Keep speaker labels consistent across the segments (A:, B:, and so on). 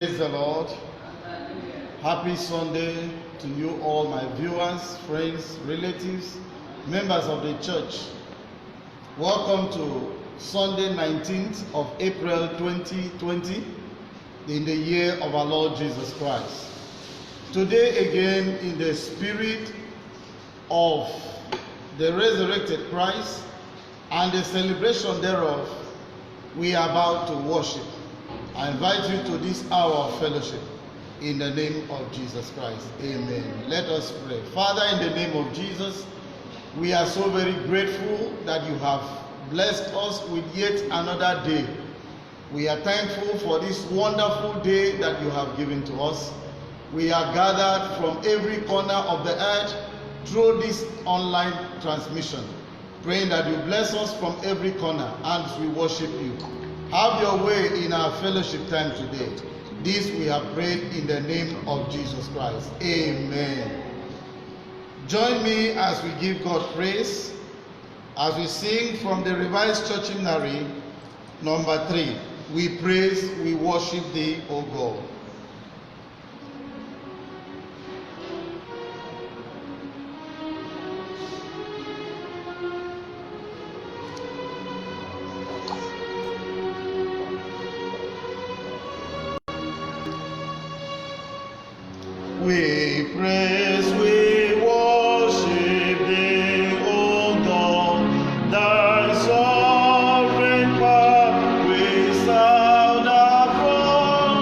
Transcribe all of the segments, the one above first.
A: Praise the Lord. Happy Sunday to you all, my viewers, friends, relatives, members of the church. Welcome to Sunday 19th of April 2020 in the year of our Lord Jesus Christ. Today again, in the spirit of the resurrected Christ and the celebration thereof, we are about to worship. I invite you to this hour of fellowship in the name of Jesus Christ. Amen. Let us pray. Father, in the name of Jesus, we are so very grateful that you have blessed us with yet another day. We are thankful for this wonderful day that you have given to us. We are gathered from every corner of the earth through this online transmission, praying that you bless us from every corner as we worship you. Have your way in our fellowship time today. This we have prayed in the name of Jesus Christ. Amen. Join me as we give God praise, as we sing from the Revised Church Hymnary, number 3. We praise, we worship thee, O God. We praise, we worship thee, O God, thy sovereign power we sound abroad.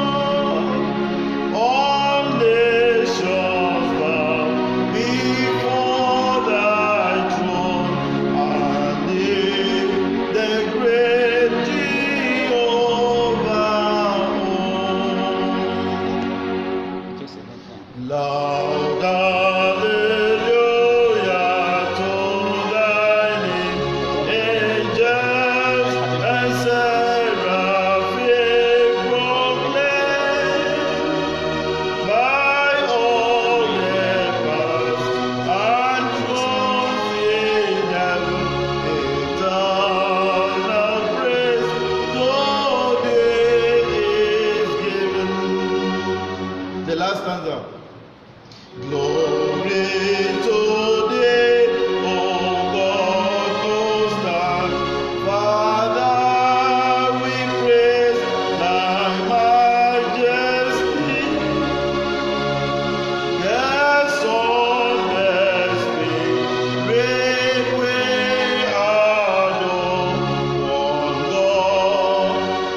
A: All nations bow before thy throne, and lift the great Jehovah on. Loud hallelujah to thy name, angels and seraphim proclaim, by all lepers and thrones in heaven, eternal praise to thee is given. The last stanza. Glory to thee, O God most high. Father, we praise thy majesty. The Son, the Spirit, we adore one God,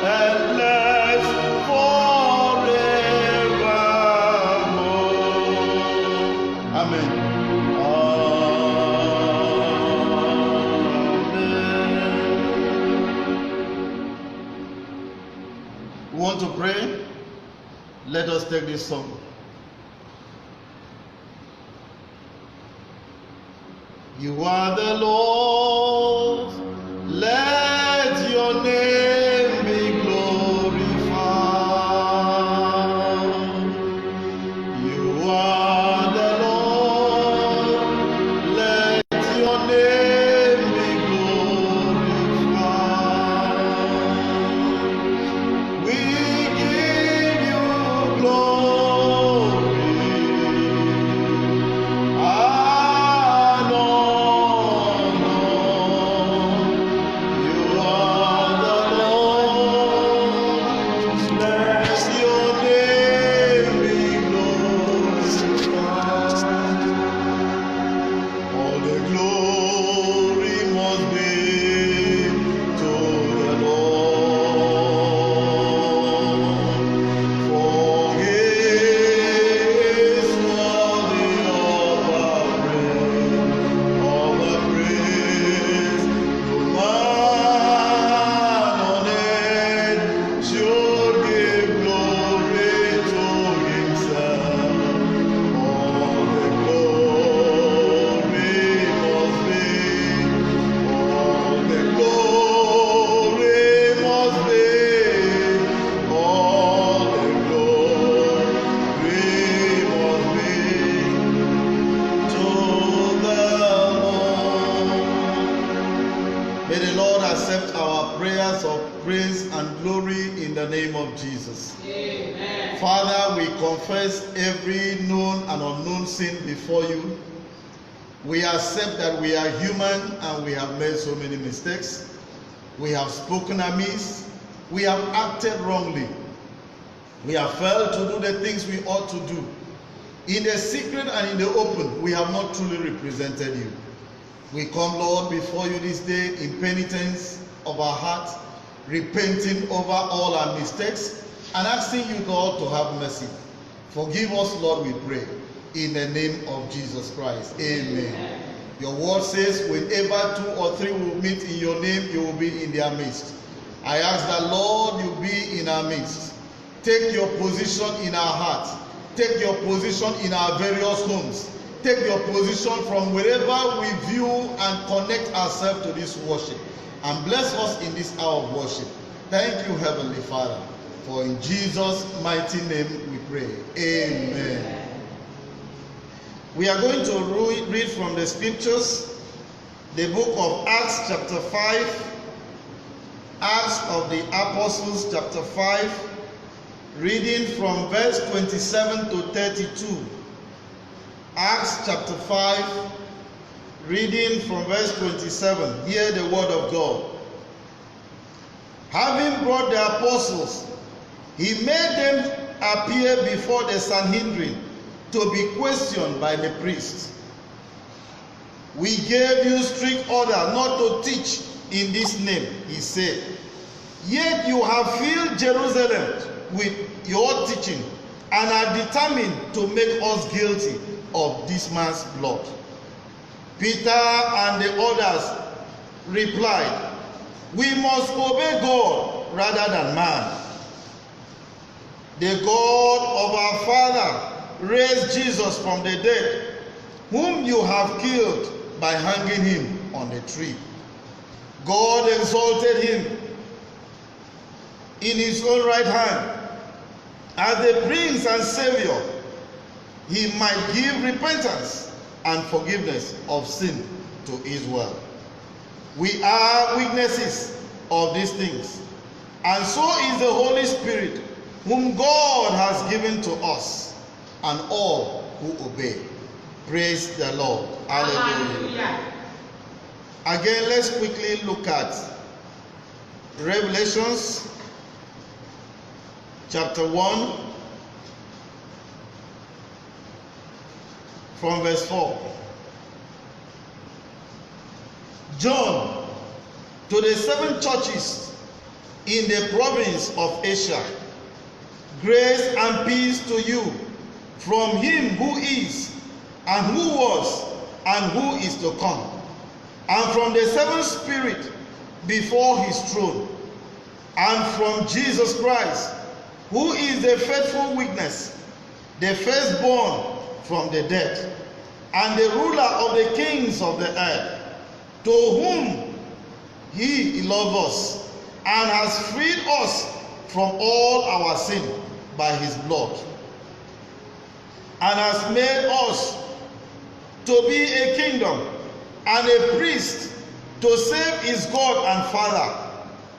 A: endless forevermore. Amen. We want to pray. Let us take this song. You are the Lord. Let your name be glorified. You are the Lord. Let your name be glorified. We give you glory and honor. Father, we confess every known and unknown sin before you. We accept that we are human and we have made so many mistakes. We have spoken amiss. We have acted wrongly. We have failed to do the things we ought to do. In the secret and in the open, we have not truly represented you. We come, Lord, before you this day in penitence of our heart, repenting over all our mistakes and asking you, God, to have mercy. Forgive us, Lord, we pray. In the name of Jesus Christ. Amen. Your word says, whenever 2 or 3 will meet in your name, you will be in their midst. I ask that, Lord, you be in our midst. Take your position in our heart. Take your position in our various homes. Take your position from wherever we view and connect ourselves to this worship. And bless us in this hour of worship. Thank you, Heavenly Father. For in Jesus' mighty name we pray. Amen. We are going to read from the scriptures, the book of Acts chapter 5, Acts of the Apostles chapter 5, reading from verse 27 to 32. Acts chapter 5, reading from verse 27. Hear the word of God. Having brought the apostles, he made them appear before the Sanhedrin to be questioned by the priests. We gave you strict order not to teach in this name, he said. Yet you have filled Jerusalem with your teaching and are determined to make us guilty of this man's blood. Peter and the others replied, we must obey God rather than man. The God of our Father raised Jesus from the dead, whom you have killed by hanging him on the tree. God exalted him in his own right hand as the Prince and Savior. He might give repentance and forgiveness of sin to Israel. We are witnesses of these things, and so is the Holy Spirit, whom God has given to us, and all who obey. Praise the Lord. Hallelujah. Again, let's quickly look at Revelations chapter 1 from verse 4. John, to the 7 churches in the province of Asia, grace and peace to you from him who is, and who was, and who is to come, and from the 7th Spirit before his throne, and from Jesus Christ, who is the faithful witness, the firstborn from the dead, and the ruler of the kings of the earth, to whom he loved us, and has freed us from all our sin by his blood, and has made us to be a kingdom and a priest to serve his God and Father.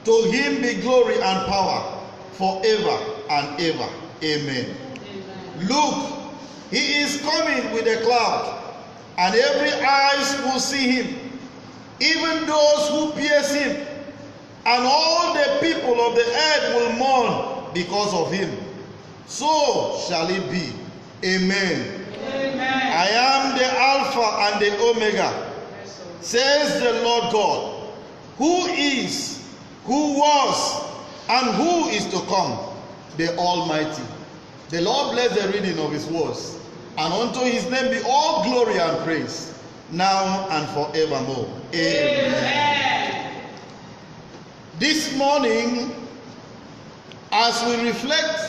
A: To him be glory and power forever and ever. Amen. Look, he is coming with a cloud, and every eyes will see him, even those who pierce him, and all the people of the earth will mourn because of him. So shall it be. Amen. Amen. I am the Alpha and the Omega, says the Lord God, who is, who was, and who is to come, the Almighty. The Lord bless the reading of his words, and unto his name be all glory and praise, now and forevermore. Amen. Amen. This morning, as we reflect,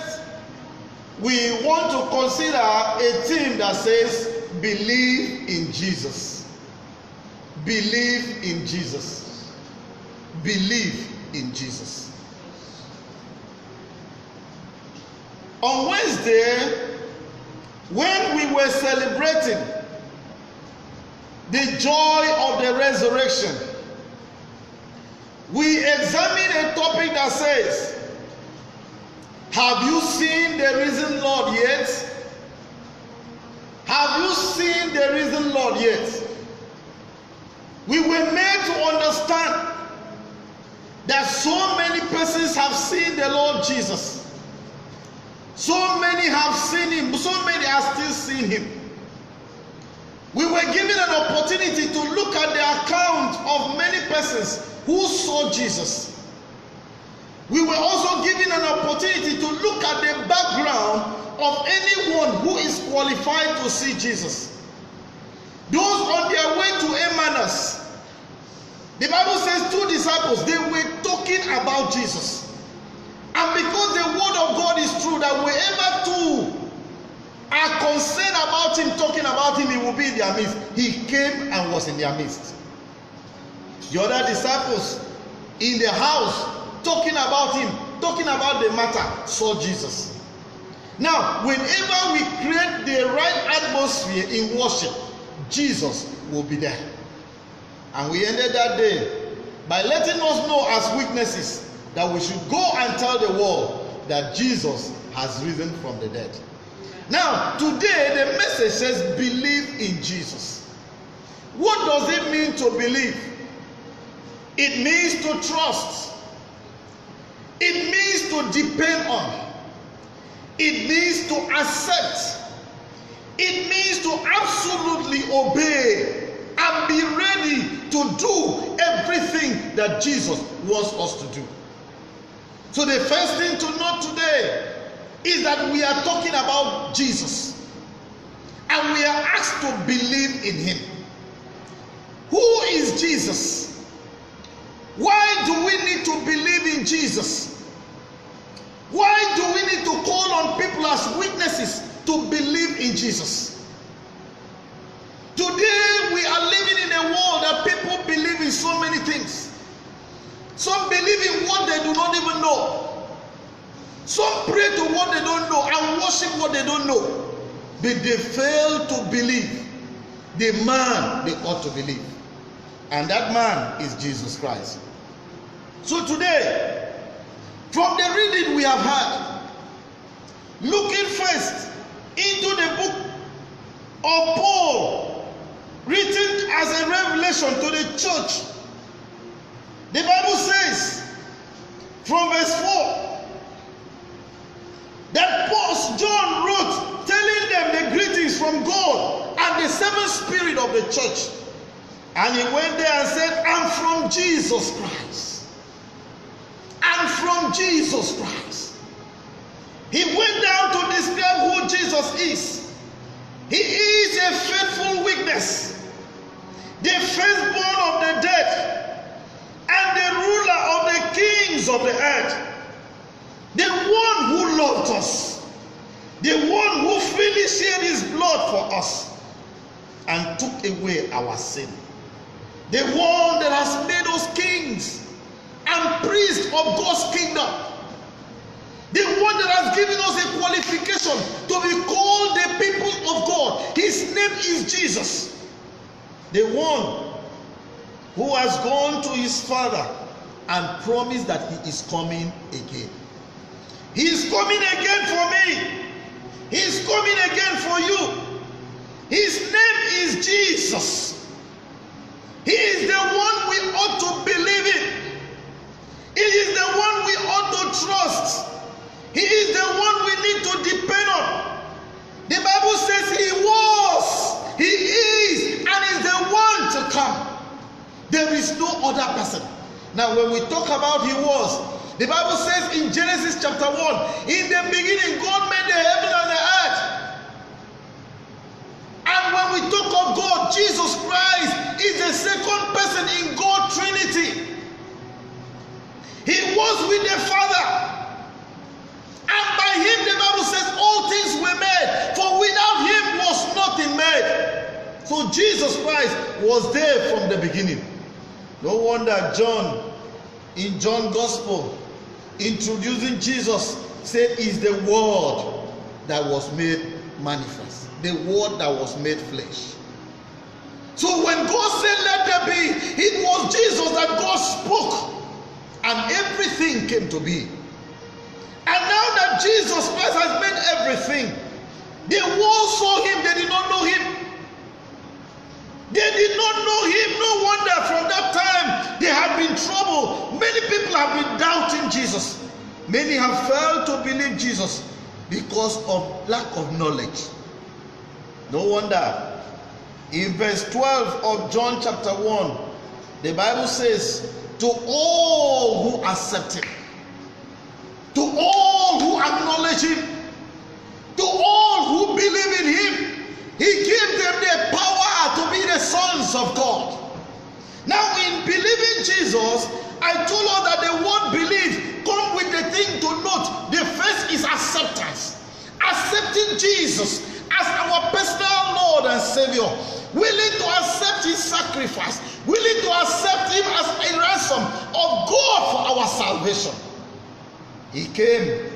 A: we want to consider a theme that says, believe in Jesus. Believe in Jesus. Believe in Jesus. On Wednesday, when we were celebrating the joy of the resurrection, we examined a topic that says, Have you seen the risen Lord yet? Have you seen the risen Lord yet? We were made to understand that so many persons have seen the Lord Jesus. So many have seen him. So many are still seeing him. We were given an opportunity to look at the account of many persons who saw Jesus. We were also given an opportunity to look at the background of anyone who is qualified to see Jesus. Those on their way to Emmaus, the Bible says 2 disciples, they were talking about Jesus. And because the word of God is true, that wherever two are concerned about him, talking about him, he will be in their midst. He came and was in their midst. The other disciples in the house, talking about him, talking about the matter, saw Jesus. Now, whenever we create the right atmosphere in worship, Jesus will be there. And we ended that day by letting us know as witnesses that we should go and tell the world that Jesus has risen from the dead. Now, today the message says believe in Jesus. What does it mean to believe? It means to trust. It means to depend on. It means to accept. It means to absolutely obey and be ready to do everything that Jesus wants us to do. So the first thing to note today is that we are talking about Jesus. And we are asked to believe in him. Who is Jesus? Why do we need to believe in Jesus? Why do we need to call on people as witnesses to believe in Jesus? Today we are living in a world that people believe in so many things. Some believe in what they do not even know. Some pray to what they don't know and worship what they don't know. But they fail to believe the man they ought to believe. And that man is Jesus Christ. So today, from the reading we have had, looking first into the book of Paul, written as a revelation to the church, the Bible says from verse 4 that John wrote telling them the greetings from God and the seven spirit of the church. And he went there and said, I'm from Jesus Christ. I'm from Jesus Christ. He went down to describe who Jesus is. He is a faithful witness, the firstborn of the dead, and the ruler of the kings of the earth, the one who loved us, the one who freely shed his blood for us and took away our sin, the one that has made us kings and priests of God's kingdom, the one that has given us a qualification to be called the people of God. His name is Jesus, the one who has gone to his Father and promised that he is coming again. He is coming again for me. He is coming again for you. His name is Jesus. He is the one we ought to believe in. He is the one we ought to trust. He is the one we need to depend on. The Bible says he was, he is, and is the one to come. There is no other person. Now when we talk about he was, the Bible says in Genesis chapter 1, in the beginning God made the heaven and the earth. And when we talk of God, Jesus Christ is the second person in God's Trinity. He was with the Father. And by him the Bible says all things were made. For without him was nothing made. So Jesus Christ was there from the beginning. No wonder John, in John's Gospel, introducing Jesus, said is the Word that was made manifest. The Word that was made flesh. So when God said let there be, it was Jesus that God spoke. And everything came to be. And now that that Jesus Christ has made everything. The world saw him, they did not know him. They did not know him. No wonder from that time they have been troubled. Many people have been doubting Jesus. Many have failed to believe Jesus because of lack of knowledge. No wonder. In verse 12 of John chapter 1, the Bible says, to all who accept him, to all who acknowledge him, to all who believe in him, he gave them the power to be the sons of God. Now in believing Jesus, I told us that the word believe come with the thing to note. The first is acceptance. Accepting Jesus as our personal Lord and Savior. Willing to accept his sacrifice. Willing to accept him as a ransom of God for our salvation. He came.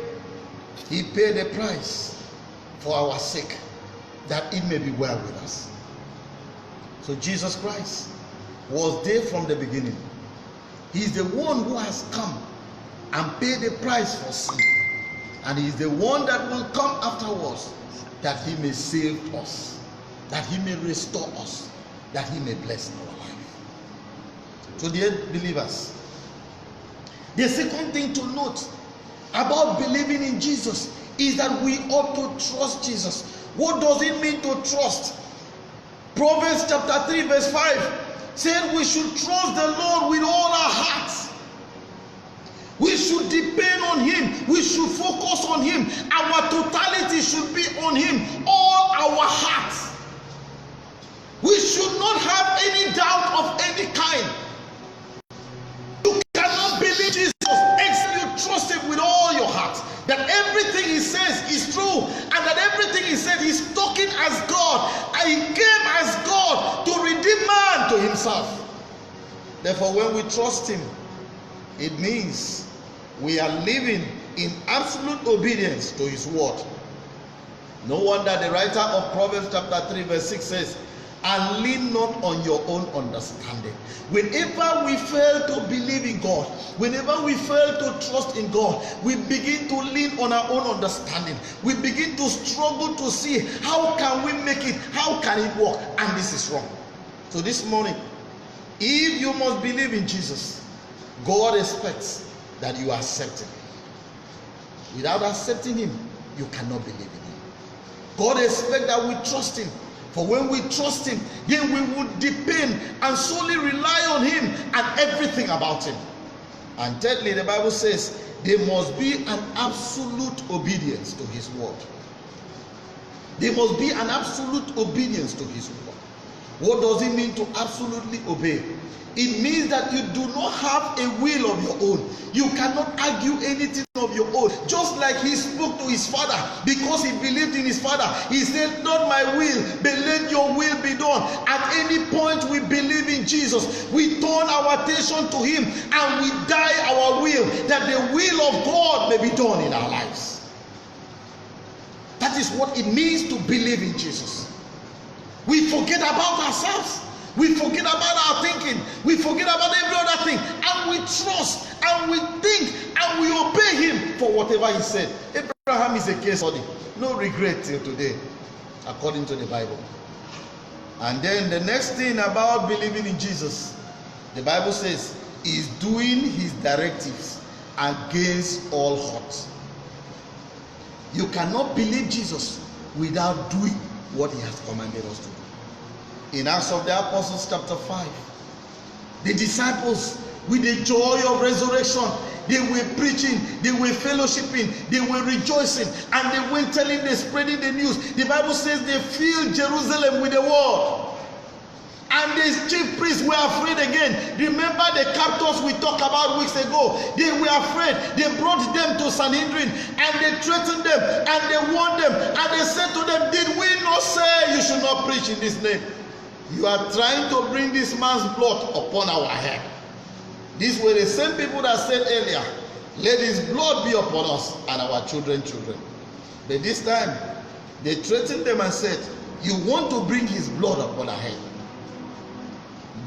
A: He paid the price for our sake, that it may be well with us. So Jesus Christ was there from the beginning. He is the one who has come and paid the price for sin. And he is the one that will come afterwards, that he may save us, that he may restore us, that he may bless our life. So dear believers, the second thing to note about believing in Jesus is that we ought to trust Jesus. What does it mean to trust? Proverbs chapter 3 verse 5 said we should trust the Lord with all our hearts. We should depend on him. We should focus on him. Our totality should be on him. All our hearts. We should not have any doubt of any kind. You cannot believe Jesus except you trust him with all your heart. That everything he says is true, and that everything he said he's talking as God, and he came as God to redeem man to himself. Therefore, when we trust him, it means we are living in absolute obedience to his word. No wonder the writer of Proverbs chapter 3 verse 6 says, and lean not on your own understanding. Whenever we fail to believe in God, whenever we fail to trust in God, we begin to lean on our own understanding. We begin to struggle to see how can we make it, how can it work, and this is wrong. So this morning, if you must believe in Jesus, God expects that you accept him. Without accepting him, you cannot believe in him. God expects that we trust him. For when we trust him, then we would depend and solely rely on him and everything about him. And thirdly, the Bible says there must be an absolute obedience to his word. There must be an absolute obedience to his word. What does it mean to absolutely obey? It means that you do not have a will of your own. You cannot argue anything of your own. Just like he spoke to his father, because he believed in his father. He said, not my will, but let your will be done. At any point we believe in Jesus, we turn our attention to him and we die our will, that the will of God may be done in our lives. That is what it means to believe in Jesus. We forget about ourselves. We forget about our thinking. We forget about every other thing. And we trust and we think and we obey him for whatever he said. Abraham is a case study. No regret till today, according to the Bible. And then the next thing about believing in Jesus, the Bible says, is doing his directives against all odds. You cannot believe Jesus without doing what he has commanded us to do. In Acts of the Apostles chapter 5, the disciples, with the joy of resurrection, they were preaching, they were fellowshipping, they were rejoicing, and they went telling, they spreading the news. The Bible says they filled Jerusalem with the word. And the chief priests were afraid again. Remember the captors we talked about weeks ago. They were afraid. They brought them to Sanhedrin and they threatened them and they warned them. And they said to them, did we not say you should not preach in this name? You are trying to bring this man's blood upon our head. These were the same people that said earlier, let his blood be upon us and our children. But this time, they threatened them and said, you want to bring his blood upon our head.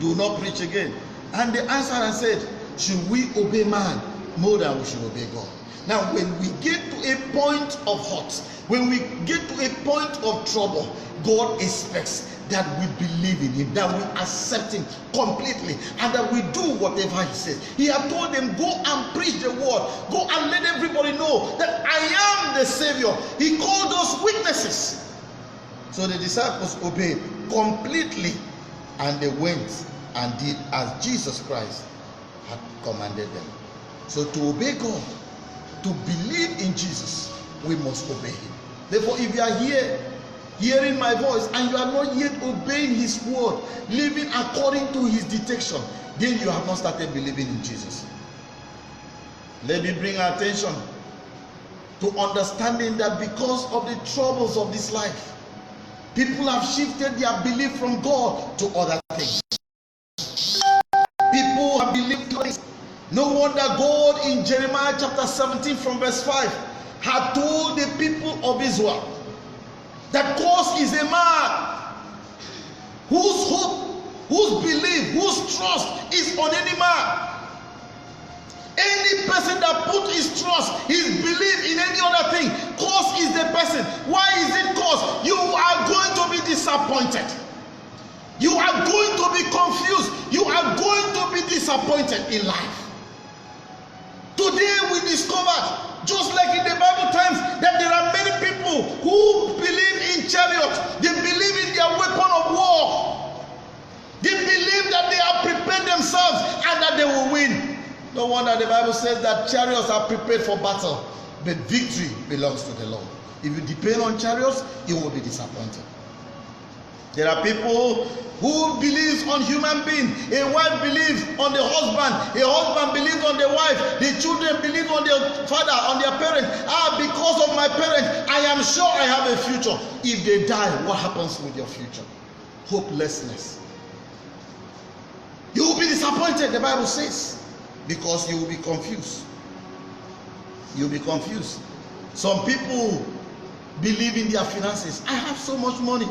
A: Do not preach again. And they answered and said, should we obey man more than we should obey God?
B: Now, when we get to a point of hurt, when we get to a point of trouble, God expects that we believe in him, that we accept him completely, and that we do whatever he says. He had told them, go and preach the word, go and let everybody know that I am the Savior. He called us witnesses. So the disciples obeyed completely, and they went and did as Jesus Christ had commanded them. So to obey God, to believe in Jesus, we must obey him. Therefore, if you are here hearing my voice and you are not yet obeying his word, living according to his dictation, then you have not started believing in Jesus. Let me bring our attention to understanding that because of the troubles of this life, people have shifted their belief from God to other things. People have believed things. No wonder God in Jeremiah chapter 17 from verse 5 had told the people of Israel that God is a man whose hope, whose belief, whose trust is on any man. Any person that put his trust, his belief in any other thing, cause is the person. Why is it cause? You are going to be disappointed. You are going to be confused. You are going to be disappointed in life. Today we discovered, just like in the Bible times, that there are many people who believe in chariots. They believe in their weapon of war. They believe that they have prepared themselves and that they will win. No wonder the Bible says that chariots are prepared for battle, but victory belongs to the Lord. If you depend on chariots, you will be disappointed. There are people who believes on human being. A wife believes on the husband. A husband believes on the wife. The children believe on their father, on their parents. Because of my parents, I am sure I have a future. If they die, what happens with your future? Hopelessness. You will be disappointed, the Bible says, because you will be confused. You will be confused. Some people believe in their finances. I have so much money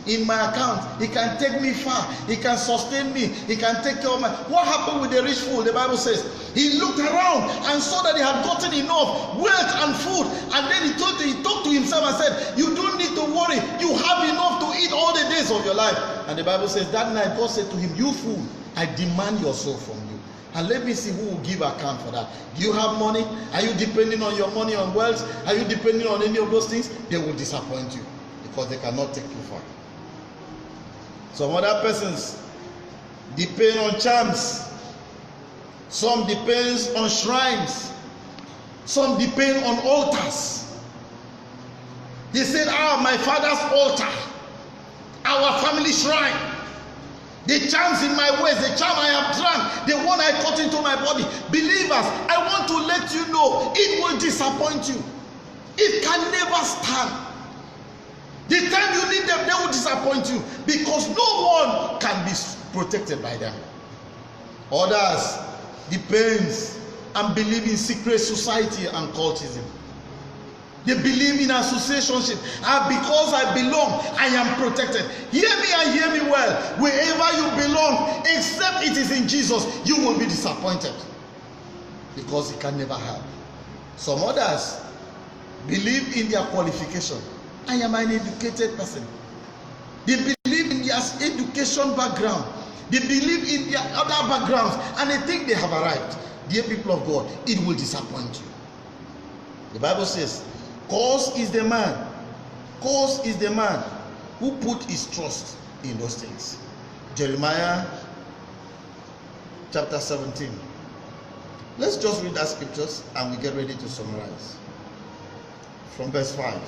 B: in my account, he can take me far, he can sustain me, he can take care of my. What happened with the rich fool? The Bible says he looked around and saw that he had gotten enough wealth and food, and then he talked to himself and said, you don't need to worry, you have enough to eat all the days of your life. And the Bible says that night God said to him, you fool, I demand your soul from you, and let me see who will give account for that. Do you have money? Are you depending on your money, on wealth? Are you depending on any of those things? They will disappoint you because they cannot take you far. Some other persons depend on charms. Some depends on shrines. Some depend on altars. They said, my father's altar, our family shrine, the charms in my waist, the charm I have drank, the one I cut into my body. Believers, I want to let you know, it will disappoint you. It can never stand. The time you need them, they will disappoint you because no one can be protected by them. Others depends and believe in secret society and cultism. They believe in associationship. Because I belong, I am protected. Hear me and hear me well. Wherever you belong, except it is in Jesus, you will be disappointed because it can never happen. Some others believe in their qualification. I am an educated person. They believe in their education background. They believe in their other backgrounds and they think they have arrived. Dear people of God, it will disappoint you. The Bible says, cause is the man who put his trust in those things. Jeremiah chapter 17. Let's just read that scriptures and we get ready to summarize. From verse 5.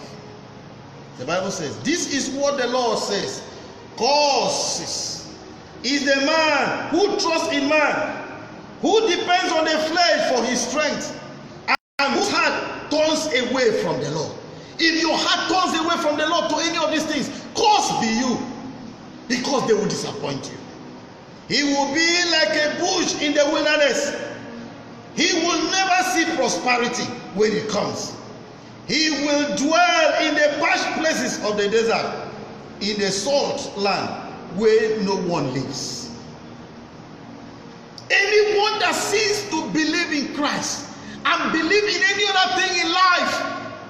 B: The Bible says, this is what the Lord says. Causes is the man who trusts in man, who depends on the flesh for his strength, and whose heart turns away from the Lord. If your heart turns away from the Lord to any of these things, cause be you, because they will disappoint you. He will be like a bush in the wilderness. He will never see prosperity when it comes. He will dwell in the parched places of the desert, in the salt land where no one lives. Anyone that ceases to believe in Christ and believe in any other thing in life,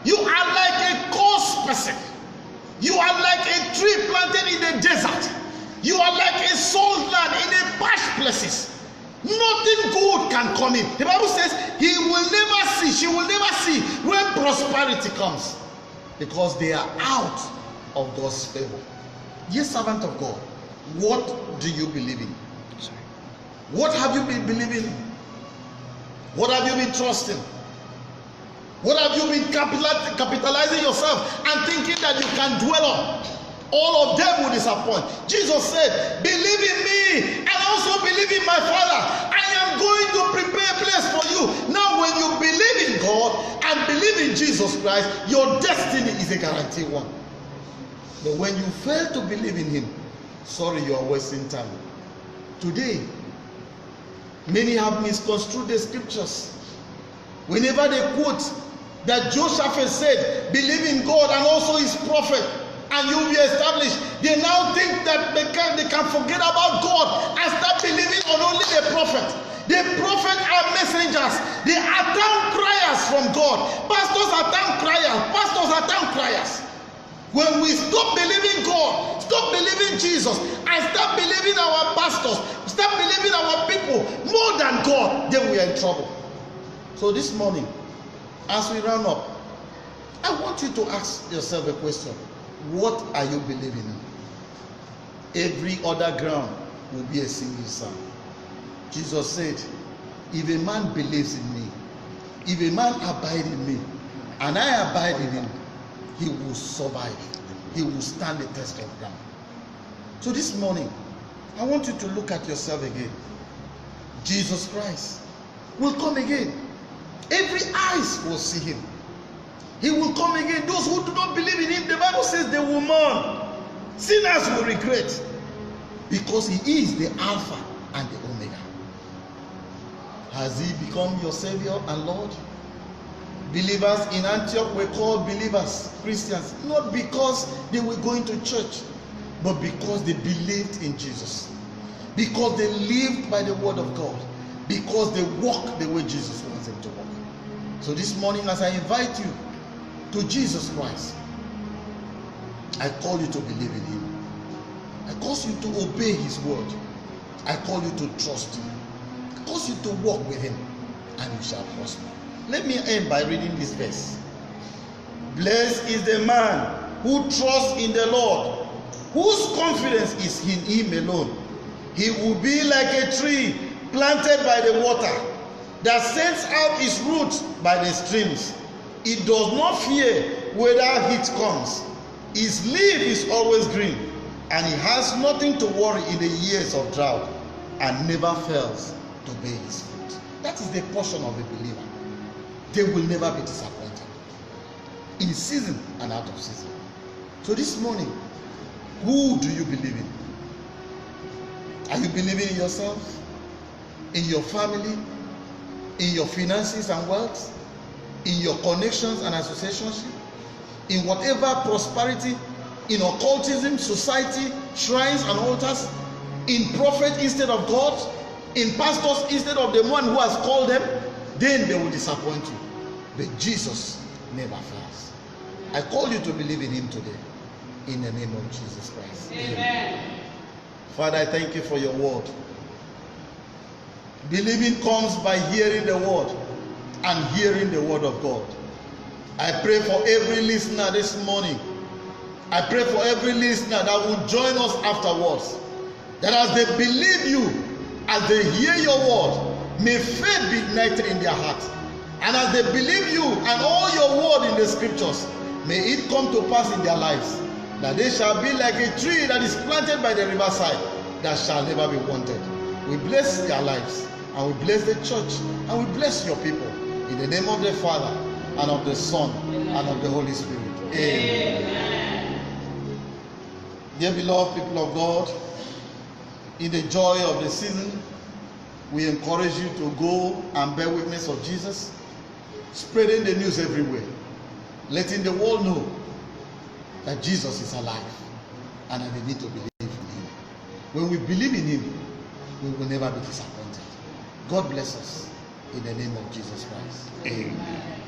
B: you are like a cursed person. You are like a tree planted in the desert. You are like a salt land in a parched places. Nothing good can come in. The Bible says he will never see, she will never see when prosperity comes, because they are out of God's favor. Dear servant of God, what do you believe in? What have you been believing in? What have you been trusting? What have you been capitalizing yourself and thinking that you can dwell on? All of them will disappoint. Jesus said, believe in me and also believe in my Father. I am going to prepare a place for you. Now when you believe in God and believe in Jesus Christ, your destiny is a guaranteed one. But when you fail to believe in him, sorry, you are wasting time. Today, many have misconstrued the scriptures. Whenever they quote that Joshaphat said, believe in God and also his prophet, and you will be established, they now think that they can forget about God and start believing on only the prophet. The prophet are messengers. They are town criers from God. Pastors are town criers. Pastors are town criers. When we stop believing God, stop believing Jesus, and start believing our pastors, start believing our people more than God, then we are in trouble. So this morning, as we round up, I want you to ask yourself a question. What are you believing in? Every other ground will be a single sand. Jesus said, if a man believes in me, if a man abide in me, and I abide in him, he will survive. He will stand the test of time. So this morning, I want you to look at yourself again. Jesus Christ will come again. Every eyes will see him. He will come again. Those who do not believe in him, the Bible says they will mourn. Sinners will regret, because he is the Alpha and the Omega. Has he become your Savior and Lord? Believers in Antioch were called believers, Christians, not because they were going to church, but because they believed in Jesus, because they lived by the word of God, because they walked the way Jesus wants them to walk. So this morning, as I invite you to Jesus Christ, I call you to believe in him. I call you to obey his word. I call you to trust him. I call you to walk with him, and you shall prosper. Let me end by reading this verse. Blessed is the man who trusts in the Lord, whose confidence is in him alone. He will be like a tree planted by the water, that sends out its roots by the streams. It does not fear whether heat comes. His leaf is always green, and he has nothing to worry in the years of drought, and never fails to bear his fruit. That is the portion of a believer. They will never be disappointed, in season and out of season. So this morning, who do you believe in? Are you believing in yourself, in your family, in your finances and wealth, in your connections and associationship, in whatever prosperity, in occultism, society, shrines and altars, in prophet instead of God, in pastors instead of the one who has called them? Then they will disappoint you. But Jesus never fails. I call you to believe in him today, in the name of Jesus Christ. Amen. Father, I thank you for your word. Believing comes by hearing the word, and hearing the word of God. I pray for every listener this morning. I pray for every listener that will join us afterwards, that as they believe you, as they hear your word, may faith be ignited in their heart. And as they believe you and all your word in the scriptures, may it come to pass in their lives, that they shall be like a tree that is planted by the riverside, that shall never be wanted. We bless their lives, and we bless the church, and we bless your people. In the name of the Father, and of the Son, and of the Holy Spirit. Amen. Dear beloved people of God, in the joy of the season, we encourage you to go and bear witness of Jesus, spreading the news everywhere, letting the world know that Jesus is alive and that they need to believe in him. When we believe in him, we will never be disappointed. God bless us. in the name of Jesus Christ.
C: Amen.